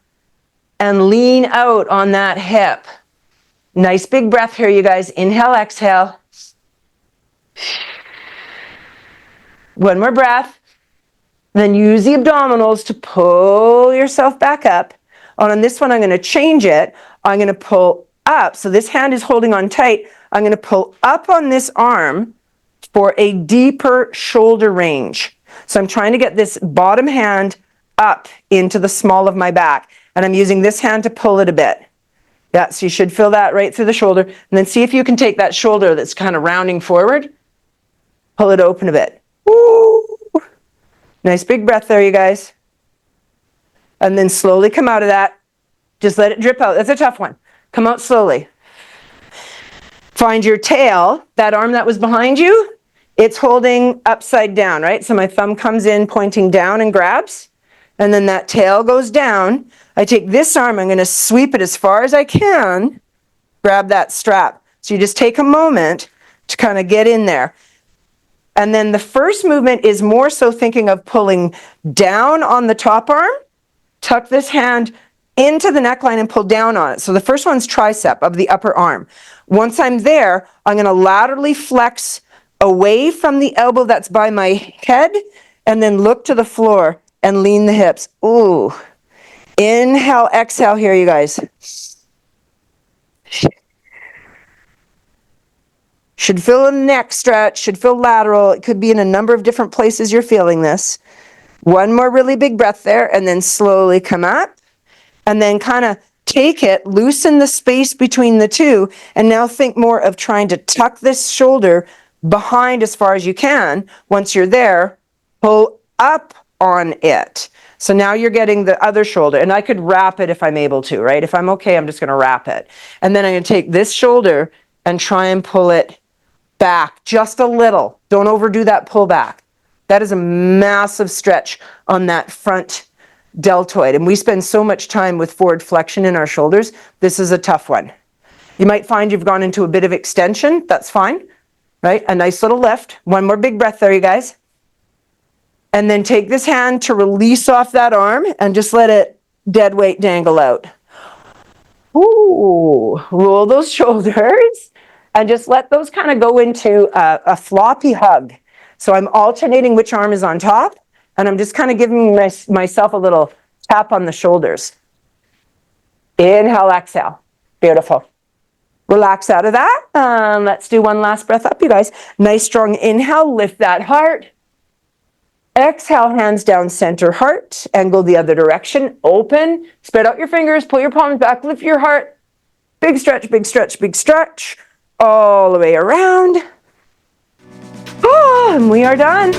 and lean out on that hip. Nice big breath here, you guys. Inhale, exhale. One more breath. Then use the abdominals to pull yourself back up. On this one, I'm going to change it. I'm going to pull up. So this hand is holding on tight. I'm going to pull up on this arm for a deeper shoulder range. So I'm trying to get this bottom hand up into the small of my back. And I'm using this hand to pull it a bit. Yeah, so you should feel that right through the shoulder. And then see if you can take that shoulder that's kind of rounding forward. Pull it open a bit. Woo! Nice big breath there, you guys. And then slowly come out of that. Just let it drip out. That's a tough one. Come out slowly. Find your tail, that arm that was behind you, it's holding upside down, right? So my thumb comes in pointing down and grabs. And then that tail goes down. I take this arm, I'm going to sweep it as far as I can. Grab that strap. So you just take a moment to kind of get in there. And then the first movement is more so thinking of pulling down on the top arm, tuck this hand into the neckline and pull down on it. So the first one's tricep of the upper arm. Once I'm there, I'm going to laterally flex away from the elbow that's by my head and then look to the floor and lean the hips. Ooh. Inhale, exhale here, you guys. Should feel a neck stretch, should feel lateral. It could be in a number of different places you're feeling this. One more really big breath there, and then slowly come up. And then kind of take it, loosen the space between the two, and now think more of trying to tuck this shoulder behind as far as you can. Once you're there, pull up on it. So now you're getting the other shoulder, and I could wrap it if I'm able to, right? If I'm okay, I'm just going to wrap it. And then I'm going to take this shoulder and try and pull it back just a little. Don't overdo that pull back. That is a massive stretch on that front deltoid. And we spend so much time with forward flexion in our shoulders. This is a tough one. You might find you've gone into a bit of extension. That's fine, right? A nice little lift. One more big breath there, you guys. And then take this hand to release off that arm and just let it dead weight dangle out. Ooh, roll those shoulders. And just let those kind of go into a floppy hug. So I'm alternating which arm is on top, and I'm just kind of giving myself a little tap on the shoulders. Inhale, exhale. Beautiful. Relax out of that. Let's do one last breath up, you guys. Nice strong inhale, lift that heart. Exhale, hands down center, heart. Angle the other direction, open. Spread out your fingers, pull your palms back, lift your heart. Big stretch, big stretch, big stretch. All the way around. Oh, and we are done.